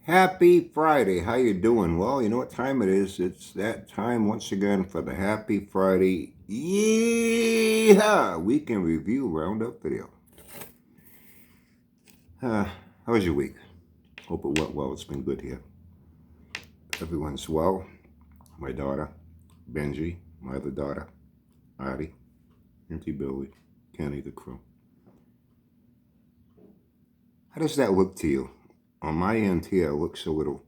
Happy Friday. How you doing? Well, you know what time it is. It's that time once again for the Happy Friday Yeehaw Weekend Review Roundup video. How was your week? Hope it went well. It's been good here. Everyone's well. My daughter, Benji, my other daughter, Addie, Auntie Billy, Kenny, the crew. How does that look to you? On my end here, it looks a little,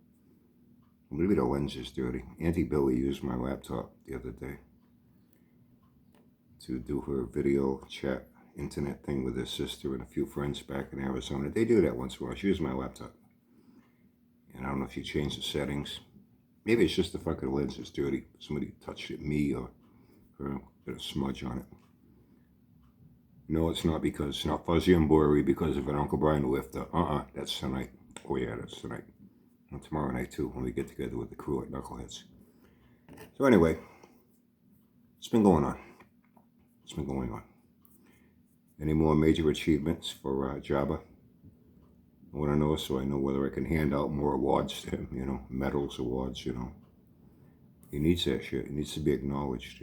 maybe the lens is dirty. Auntie Billy used my laptop the other day to do her video chat internet thing with her sister and a few friends back in Arizona. They do that once in a while. She uses my laptop. And I don't know if she changed the settings. Maybe it's just the fucking lens is dirty. Somebody touched it, me or her, put a smudge on it. No, it's not because it's not fuzzy and blurry because of an Uncle Brian lifter. That's tonight. Oh yeah, that's tonight. And tomorrow night too, when we get together with the crew at Knuckleheads. So anyway, it's been going on. It's been going on. Any more major achievements for Jabba? I want to know so I know whether I can hand out more awards to him, medals, awards, He needs that shit. He needs to be acknowledged,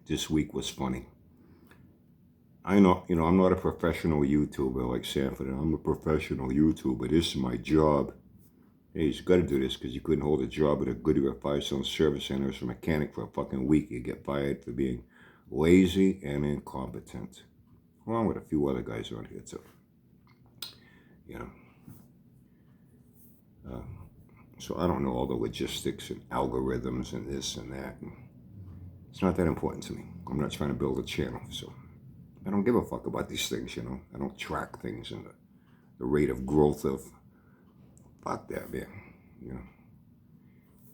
This week was funny. I know, I'm not a professional YouTuber like Sanford. I'm a professional YouTuber. This is my job. Hey, he's got to do this because you couldn't hold a job at a Goodyear Firestone Service Center as a mechanic for a fucking week. You get fired for being lazy and incompetent. Along with a few other guys on here too. So I don't know all the logistics and algorithms and this and that. It's not that important to me. I'm not trying to build a channel, so I don't give a fuck about these things, I don't track things and the rate of growth of, fuck that, man,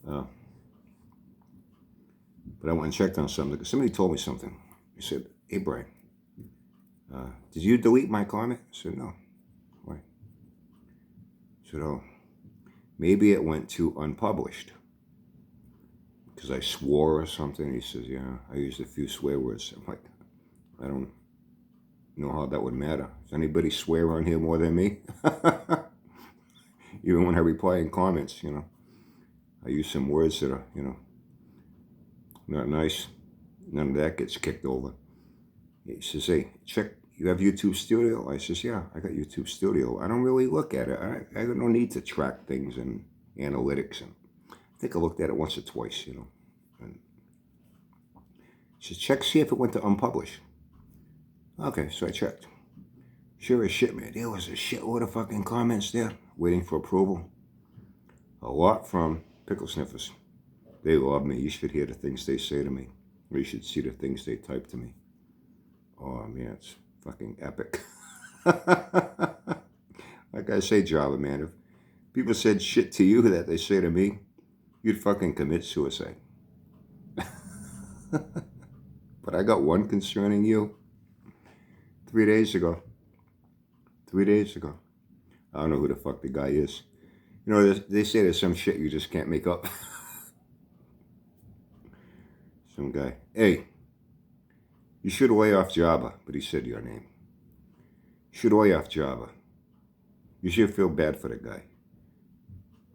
But I went and checked on something because somebody told me something. He said, hey, Brian, did you delete my comment? I said, no. Why? I said, oh, maybe it went to unpublished because I swore or something. He says, yeah, I used a few swear words. I'm like, I don't know how that would matter. Does anybody swear on here more than me? Even when I reply in comments, I use some words that are, not nice. None of that gets kicked over. He says, hey, check, you have YouTube Studio? I says, yeah, I got YouTube Studio. I don't really look at it. I got no need to track things and analytics. And I think I looked at it once or twice, And he says, check, see if it went to unpublished. Okay, so I checked. Sure as shit, man. There was a shitload of fucking comments there waiting for approval. A lot from pickle sniffers. They love me. You should hear the things they say to me. Or you should see the things they type to me. Oh, man, it's fucking epic. Like I say, Java, man, if people said shit to you that they say to me, you'd fucking commit suicide. But I got one concerning you. 3 days ago. 3 days ago. I don't know who the fuck the guy is. They say there's some shit you just can't make up. Some guy. Hey, you should lay off Java, but he said your name. You should lay off Java. You should feel bad for the guy.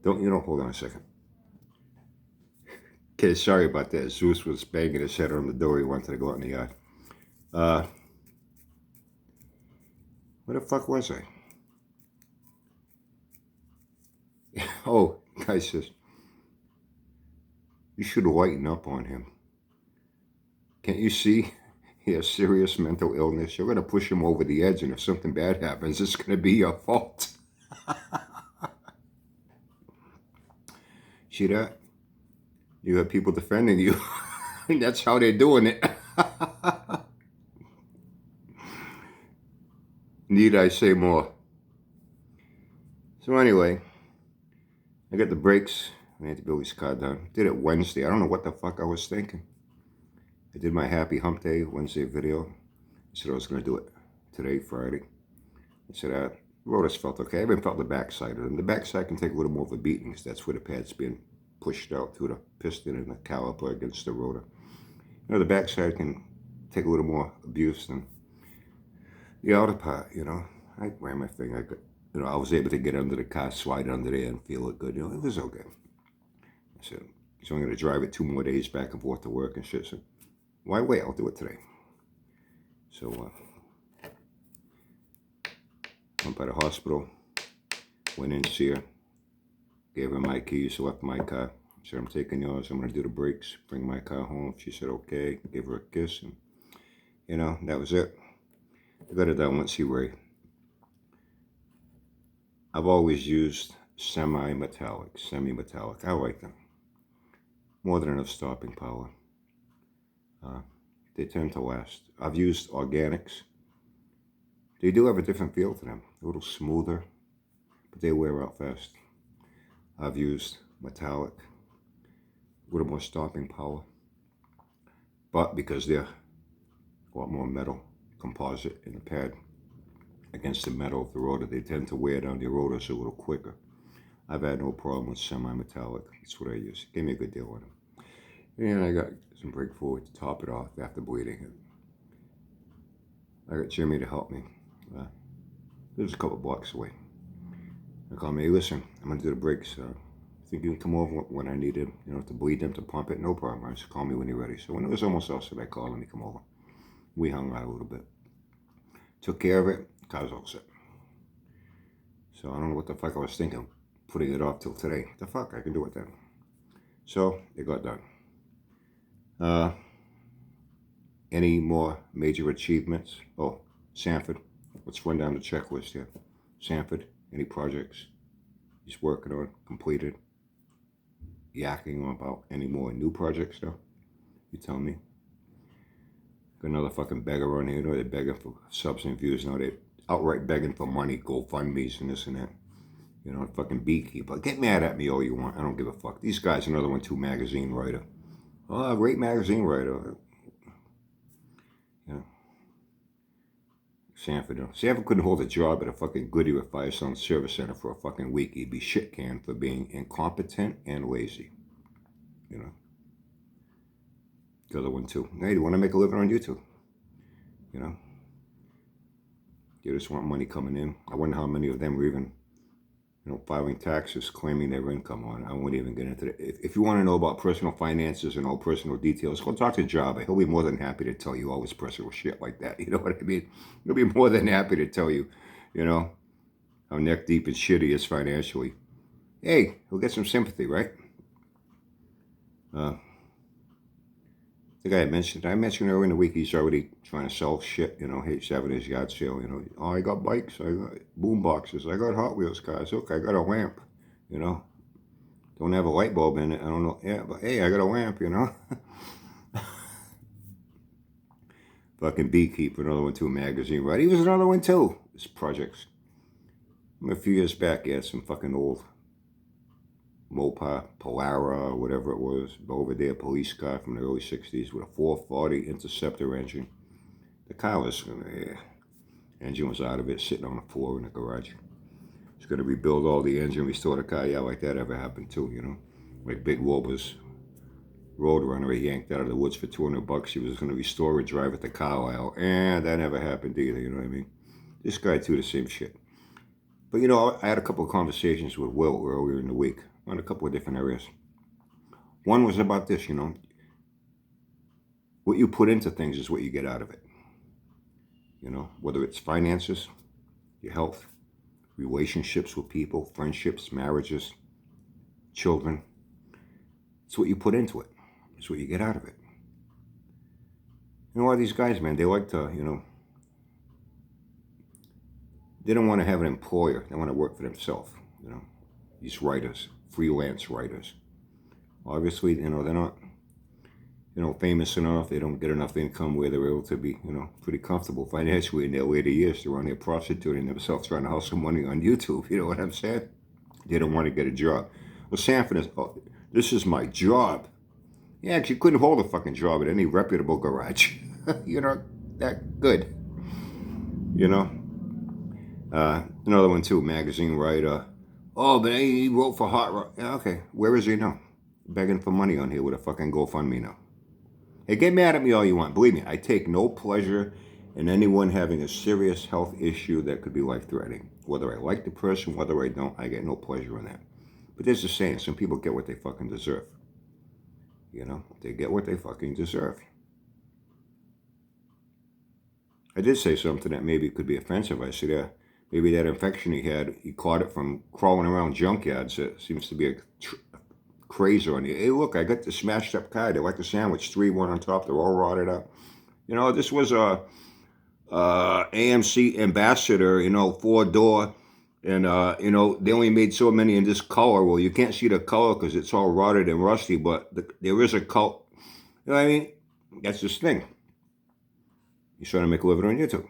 Hold on a second. Okay, sorry about that. Zeus was banging his head on the door. He wanted to go out in the yard. Where the fuck was I? Oh, guy says, you should lighten up on him. Can't you see he has serious mental illness? You're going to push him over the edge, and if something bad happens, it's going to be your fault. See that? You have people defending you. That's how they're doing it. Need I say more? So anyway, I got the brakes. I had to build his car down. Did it Wednesday. I don't know what the fuck I was thinking. I did my Happy Hump Day Wednesday video. I said I was going to do it today, Friday. I said, the rotors felt okay. I even felt the backside of them. The backside can take a little more of a beating because that's where the pad's being pushed out through the piston and the caliper against the rotor. The backside can take a little more abuse than the outer part, I ran my thing. I was able to get under the car, slide under there, and feel it good. It was okay. I said, so I'm going to drive it 2 more days back and forth to work and shit. So why wait? I'll do it today. So went by the hospital, went in to see her, gave her my keys, left my car. Said, I'm taking yours. I'm going to do the brakes, bring my car home. She said, okay. Gave her a kiss, and that was it. I got it done once. See, Ray. I've always used semi-metallic. I like them. More than enough stopping power. They tend to last. I've used organics. They do have a different feel to them. A little smoother, but they wear out fast. I've used metallic. A little more stopping power. But because they're a lot more metal, composite in the pad, against the metal of the rotor, they tend to wear down the rotors a little quicker. I've had no problem with semi-metallic. That's what I use. Gave me a good deal on them. And I got some brake fluid to top it off after bleeding. I got Jimmy to help me. There's a couple blocks away. I called me, hey, listen, I'm going to do the brakes. Think you can come over when I need it, to bleed them, to pump it? No problem. I said, call me when you're ready. So when it was almost all set, I called him to come over. We hung out a little bit. Took care of it. Car's all set. So I don't know what the fuck I was thinking, putting it off till today. What the fuck? I can do it then. So it got done. Any more major achievements? Oh, Sanford. Let's run down the checklist here. Sanford, any projects he's working on, completed? Yakking on about any more new projects though? You tell me. Got another fucking beggar on here. They're begging for subs and views. They're outright begging for money, GoFundMe's and this and that. Fucking beekeeper. Get mad at me all you want. I don't give a fuck. These guys, another one, too, magazine writer. Oh, great magazine writer. Sanford couldn't hold a job at a fucking Goodyear Firestone Service Center for a fucking week. He'd be shit canned for being incompetent and lazy. The other one too. Hey, do you want to make a living on YouTube? You just want money coming in. I wonder how many of them are even, filing taxes, claiming their income on it. I won't even get into that. If you want to know about personal finances and all personal details, go talk to Jabba. He'll be more than happy to tell you all his personal shit like that. You know what I mean? He'll be more than happy to tell you, how neck deep and shit he is financially. Hey, he'll get some sympathy, right? I think I mentioned earlier in the week he's already trying to sell shit, he's having his yard sale, oh, I got bikes, I got boom boxes, I got Hot Wheels cars, look, I got a lamp, don't have a light bulb in it, I don't know, yeah, but hey, I got a lamp, Fucking beekeeper, another one too, magazine, right? He was another one too, his projects. A few years back, he had some fucking old Mopar, Polara, whatever it was, Belvedere police car from the early 60s with a 440 Interceptor engine. The car was, engine was out of it, sitting on the floor in the garage. He's going to rebuild all the engine, restore the car. Yeah, like that ever happened too, Like Big Wilbur's Roadrunner, he yanked out of the woods for $200. He was going to restore it, drive it to Carlisle. And that never happened either, you know what I mean? This guy too, the same shit. But I had a couple of conversations with Will earlier in the week on a couple of different areas. One was about this, what you put into things is what you get out of it. Whether it's finances, your health, relationships with people, friendships, marriages, children. It's what you put into it. It's what you get out of it. A lot of these guys, man, they like to, they don't want to have an employer. They want to work for themselves, These writers, freelance writers. Obviously, they're not, famous enough. They don't get enough income where they're able to be, pretty comfortable financially in their later years. They're on there prostituting themselves, trying to hustle money on YouTube. You know what I'm saying? They don't want to get a job. Well, Sanford is, oh, this is my job. Yeah, because you couldn't hold a fucking job at any reputable garage. That good. Another one too, magazine writer. Oh, but he wrote for Hot Rock. Yeah, okay, where is he now? Begging for money on here with a fucking GoFundMe now. Hey, get mad at me all you want. Believe me, I take no pleasure and anyone having a serious health issue that could be life-threatening. Whether I like the person, whether I don't, I get no pleasure in that. But there's a saying, some people get what they fucking deserve. You know, they get what they fucking deserve. I did say something that maybe could be offensive. I said, yeah, maybe that infection he had, he caught it from crawling around junkyards. It seems to be a craze on you. Hey, look, I got the smashed up car. They like the sandwich, 3-1 on top. They're all rotted out. You know, this was a AMC Ambassador, you know, 4-door. And, you know, they only made so many in this color. Well, you can't see the color because it's all rotted and rusty, but there is a color. You know what I mean? That's this thing. He's trying to make a living on YouTube.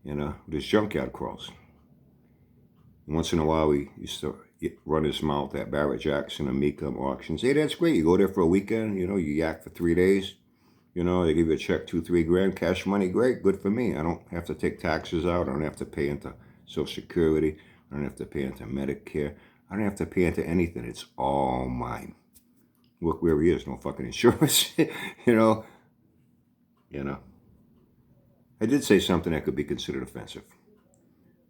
You know, with his junkyard crawls. And once in a while, he used to run his mouth at Barrett Jackson and Mecum auctions. Hey, that's great. You go there for a weekend, you know, you yak for 3 days. You know, they give you a check, 2-3 grand, cash money. Great, good for me. I don't have to take taxes out. I don't have to pay into Social Security. I don't have to pay into Medicare. I don't have to pay into anything. It's all mine. Look where he is, no fucking insurance. You know. I did say something that could be considered offensive.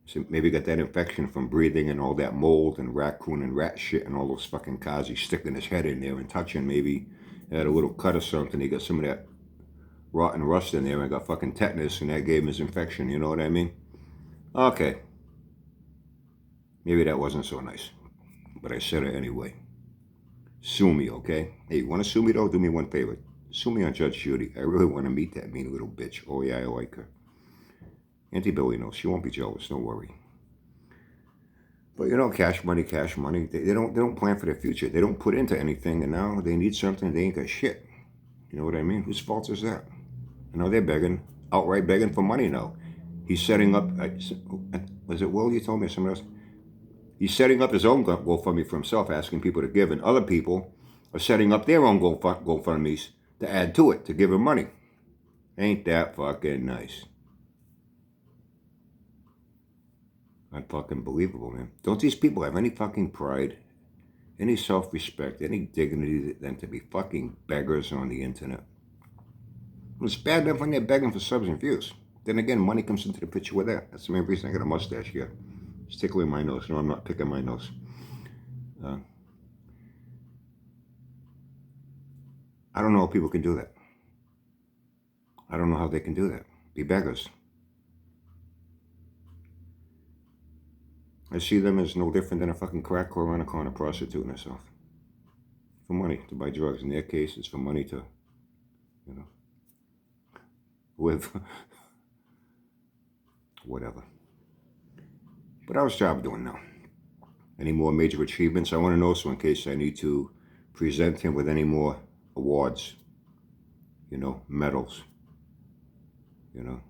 So maybe got that infection from breathing and all that mold and raccoon and rat shit and all those fucking cars. He's sticking his head in there and touching. Maybe had a little cut or something. He got some of that rotten rust in there and got fucking tetanus, and that gave him his infection. You know what I mean? Okay. Maybe that wasn't so nice, but I said it anyway. Sue me, okay? Hey, you want to sue me though? Do me one favor. Sue me on Judge Judy. I really want to meet that mean little bitch. Oh yeah, I like her. Auntie Billy knows. She won't be jealous. Don't worry. But you know, cash money. They don't plan for their future. They don't put into anything, and now they need something. They ain't got shit. You know what I mean? Whose fault is that? You know, they're begging, outright begging for money now. He's setting up. Was it Will? You told me, or somebody else. He's setting up his own GoFundMe for himself, asking people to give, and other people are setting up their own GoFundMes to add to it, to give him money. Ain't that fucking nice? Unfucking believable, man. Don't these people have any fucking pride, any self-respect, any dignity than to be fucking beggars on the internet? It's bad enough when they're begging for subs and views. Then again, money comes into the picture with that. That's the main reason I got a mustache here. It's tickling my nose. No, I'm not picking my nose. I don't know how people can do that. I don't know how they can do that. Be beggars. I see them as no different than a fucking crack whore on a corner prostituting herself. For money, to buy drugs. In their case, it's for money to, you know, live. Whatever. But how's job doing now? Any more major achievements? I want to know, so in case I need to present him with any more awards, you know, medals, you know,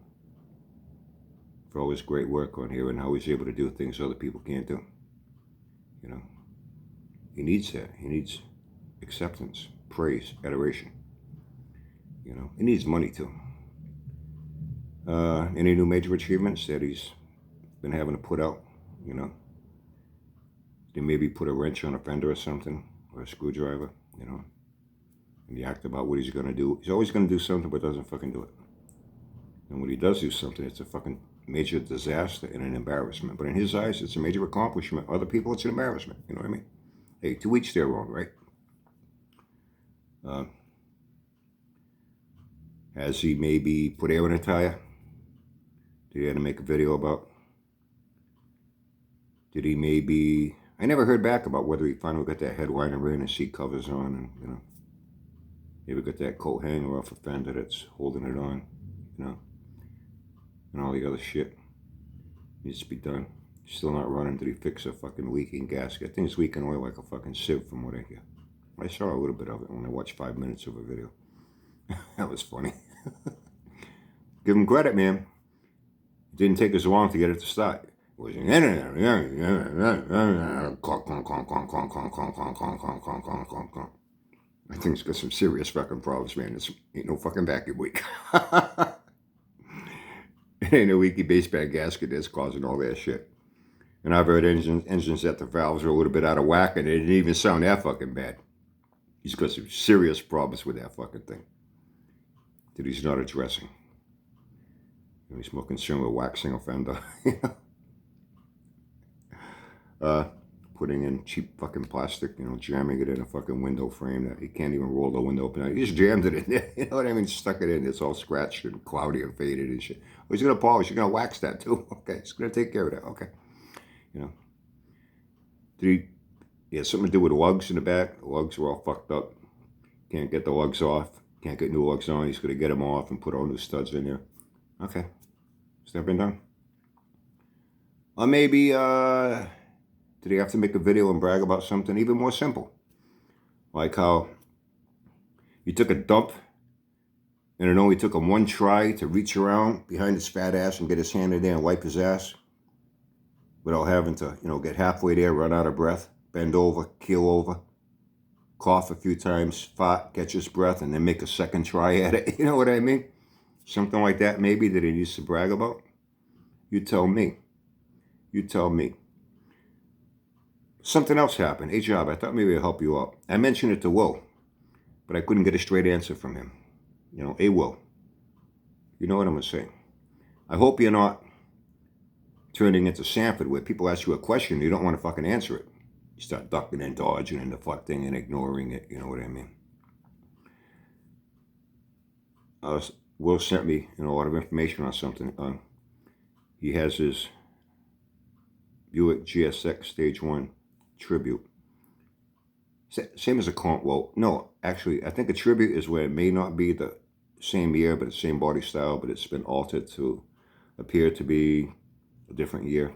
for all his great work on here and how he's able to do things other people can't do. You know, he needs that. He needs acceptance, praise, adoration. You know, he needs money too. Any new major achievements that he's been having to put out, you know? They maybe put a wrench on a fender or something, or a screwdriver, you know? And he act about what he's going to do. He's always going to do something, but doesn't fucking do it. And when he does do something, it's a fucking major disaster and an embarrassment. But in his eyes, it's a major accomplishment. Other people, it's an embarrassment. You know what I mean? Hey, to each their own, right? Has he maybe put air in a tire? Did he have to make a video about? Did he maybe? I never heard back about whether he finally got that headliner in and seat covers on, and you know, maybe got that coat hanger off a fender that's holding it on, you know, and all the other shit needs to be done. Still not running. Did he fix a fucking leaking gasket? I think it's leaking oil like a fuking sieve, from what I hear. I saw a little bit of it when I watched 5 minutes of a video. That was funny. Give him credit, man. It didn't take as long to get it to start. It was I think it's got some serious fucking problems, man. It ain't no fucking vacuum leak. It ain't a leaky baseband gasket that's causing all that shit. And I've heard engines that the valves are a little bit out of whack, and it didn't even sound that fucking bad. He's got some serious problems with that fucking thing that he's not addressing. He's more concerned with waxing a fender. Putting in cheap fucking plastic, jamming it in a fucking window frame that he can't even roll the window open. He just jammed it in there, you know what I mean? Stuck it in. It's all scratched and cloudy and faded and shit. Oh, he's gonna polish. He's gonna wax that too. Okay, he's gonna take care of that. Okay, Did he had something to do with the lugs in the back. The lugs were all fucked up. Can't get the lugs off. Can't get new lugs on. He's gonna get them off and put all new studs in there. Okay, has that been done? Or maybe did he have to make a video and brag about something even more simple? Like how he took a dump and it only took him one try to reach around behind his fat ass and get his hand in there and wipe his ass without having to, get halfway there, run out of breath, bend over, keel over, cough a few times, fart, catch his breath, and then make a second try at it. You know what I mean? Something like that maybe that he needs to brag about? You tell me. You tell me. Something else happened. Hey, Job, I thought maybe I'd help you out. I mentioned it to Will, but I couldn't get a straight answer from him. Hey, Will, you know what I'm going to say. I hope you're not turning into Sanford where people ask you a question and you don't want to fucking answer it. You start ducking and dodging and deflecting and ignoring it. You know what I mean? Will sent me a lot of information on something. He has his Buick GSX Stage 1 Tribute. Same as a clone. Well, no, actually, I think a Tribute is where it may not be the same year, but the same body style, but it's been altered to appear to be a different year.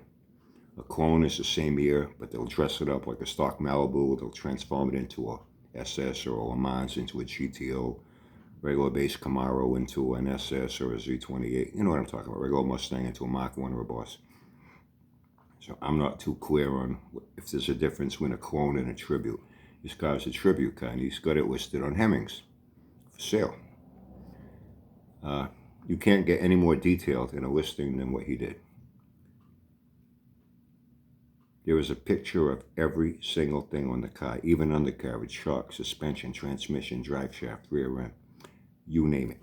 A clone is the same year, but they'll dress it up like a stock Malibu. They'll transform it into a SS or a Le Mans into a GTO, regular base Camaro into an SS or a Z28. You know what I'm talking about, regular Mustang into a Mach 1 or a Boss. So I'm not too clear on if there's a difference between a clone and a Tribute. This car's a Tribute car, and he's got it listed on Hemmings for sale. You can't get any more detailed in a listing than what he did. There was a picture of every single thing on the car, even undercarriage, shock, suspension, transmission, drive shaft, rear end, you name it.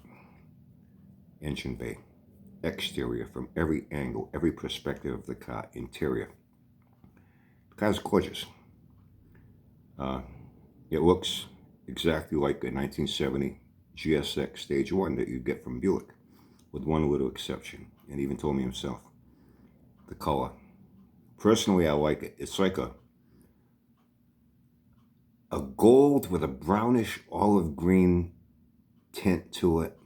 Engine bay, exterior, from every angle, every perspective of the car, interior. The car's gorgeous. It looks exactly like a 1970 GSX Stage 1 that you get from Buick, with one little exception, and even told me himself. The color. Personally, I like it. It's like a gold with a brownish olive green tint to it.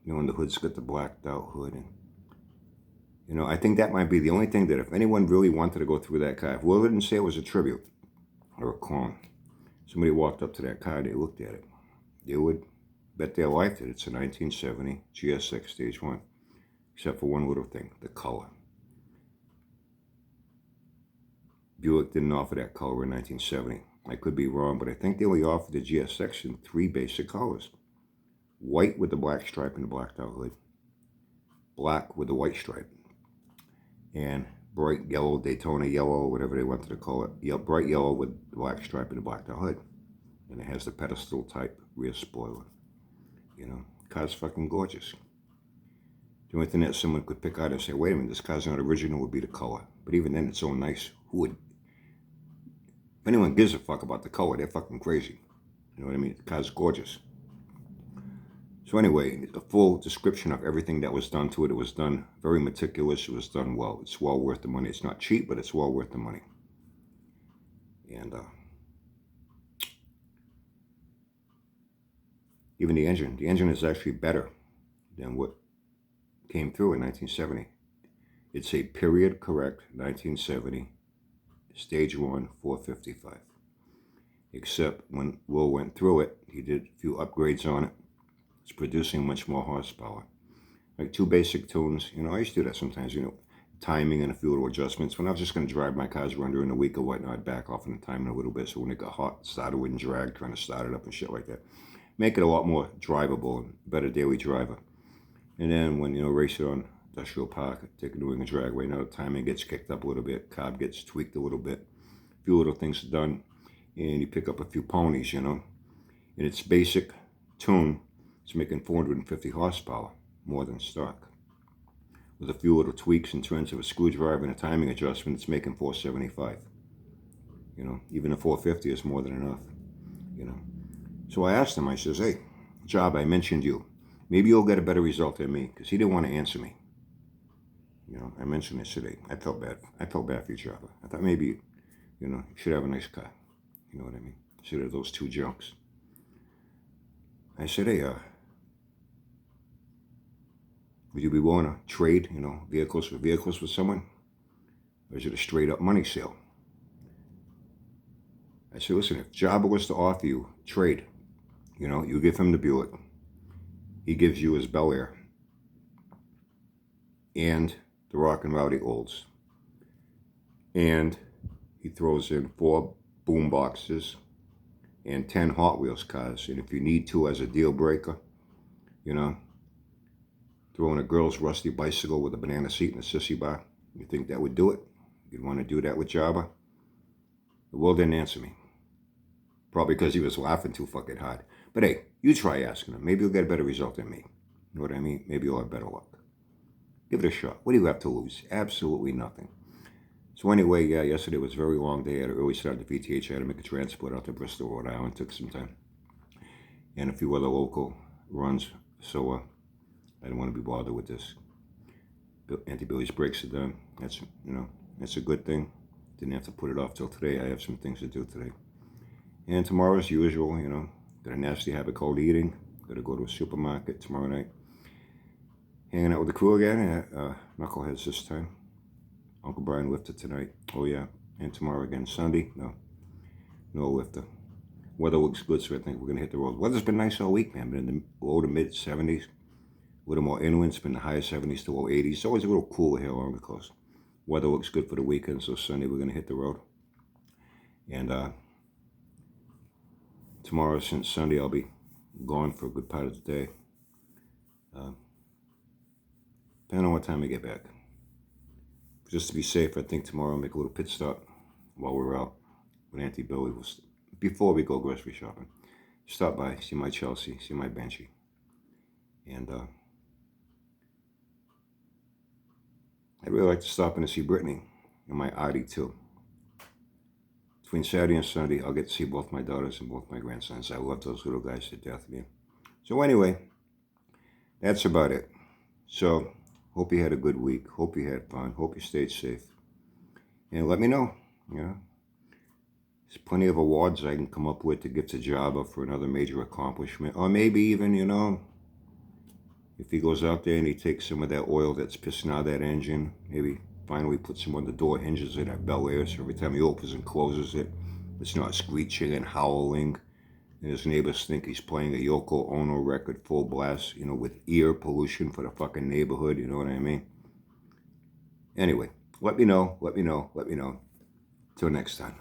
And the hood's got the blacked out hood. And, I think that might be the only thing that if anyone really wanted to go through that car, if Will didn't say it was a Tribute or a clone, somebody walked up to that car, they looked at it, they would bet their life that it's a 1970 GSX Stage 1, except for one little thing, the color. Buick didn't offer that color in 1970. I could be wrong, but I think they only offered the GSX in 3 basic colors. White with the black stripe and the blacked out hood. Black with the white stripe. And bright yellow, Daytona yellow, whatever they wanted to call it. Bright yellow with the black stripe and the blacked out hood. And it has the pedestal type rear spoiler. Car's fucking gorgeous. The only thing that someone could pick out and say, wait a minute, this car's not original, would be the color. But even then, it's so nice. If anyone gives a fuck about the color, they're fucking crazy. You know what I mean? The car's gorgeous. So anyway, a full description of everything that was done to it. It was done very meticulous. It was done well. It's well worth the money. It's not cheap, but it's well worth the money. And even the engine is actually better than what came through in 1970. It's a period correct 1970 Stage 1 455. Except when Will went through it, he did a few upgrades on it. It's producing much more horsepower. Like 2 basic tunes. I used to do that sometimes, timing and a few little adjustments. When I was just going to drive my cars around during the week or whatnot, I'd back off on the timing a little bit so when it got hot, start it wouldn't drag, trying to start it up and shit like that. Make it a lot more drivable and better daily driver. And then when, race it on Industrial Park, take it to New England Dragway, now the timing gets kicked up a little bit, carb gets tweaked a little bit, a few little things are done, and you pick up a few ponies, In its basic tune, it's making 450 horsepower, more than stock. with a few little tweaks in terms of a screwdriver and a timing adjustment, it's making $475. You know, even the $450 is more than enough. You know, so I asked him. I says, "Hey, Job, I mentioned you. Maybe you'll get a better result than me," because he didn't want to answer me. You know, I mentioned this today. I felt bad. I felt bad for you, Job. I thought maybe, you know, you should have a nice car. You know what I mean? Should have those two junks. I said, "Hey, would you be willing to trade, you know, vehicles with someone? Or is it a straight up money sale?" I said, "Listen, if Jabba was to offer you trade, you know, you give him the Buick, he gives you his Bel Air and the Rockin' Rowdy Olds, and he throws in 4 boom boxes and 10 Hot Wheels cars, and if you need to as a deal breaker, you know, throw in a girl's rusty bicycle with a banana seat and a sissy bar, you think that would do it? You'd want to do that with Jabba?" The Will didn't answer me. Probably because he was laughing too fucking hard. But hey, you try asking him. Maybe you'll get a better result than me. You know what I mean? Maybe you'll have better luck. Give it a shot. What do you have to lose? Absolutely nothing. So anyway, yeah, yesterday was a very long day. I had an early start at the VTH. I had to make a transport out to Bristol, Rhode Island. Took some time. And a few other local runs. So I didn't want to be bothered with this. Auntie Billy's brakes are done. That's, you know, that's a good thing. Didn't have to put it off till today. I have some things to do today. And tomorrow, as usual, you know, got a nasty habit called eating. Got to go to a supermarket tomorrow night. Hanging out with the crew again at Knuckleheads this time. Uncle Brian lifted tonight. Oh, yeah. And tomorrow again. Sunday, no lifter. Weather looks good, so I think we're going to hit the road. Weather's been nice all week, man. Been in the low to mid 70s. A little more inland. It's been the high 70s to low 80s. It's always a little cooler here along the coast. Weather looks good for the weekend, so Sunday we're going to hit the road. And tomorrow, since Sunday, I'll be gone for a good part of the day. Depending on what time I get back. Just to be safe, I think tomorrow I'll make a little pit stop while we're out with Auntie Billy. Before we go grocery shopping. Stop by, see my Chelsea, see my Banshee. And I'd really like to stop in to see Brittany and my Audi too. Between Saturday and Sunday, I'll get to see both my daughters and both my grandsons. I love those little guys to death, man. So anyway, that's about it. So, hope you had a good week. Hope you had fun. Hope you stayed safe. And let me know, you know. There's plenty of awards I can come up with to give to Jabba for another major accomplishment. Or maybe even, you know, if he goes out there and he takes some of that oil that's pissing out that engine, maybe finally put some on the door hinges of that Bel Air, so every time he opens and closes it, it's not screeching and howling, and his neighbors think he's playing a Yoko Ono record full blast, you know, with ear pollution for the fucking neighborhood, you know what I mean? Anyway, let me know. Till next time.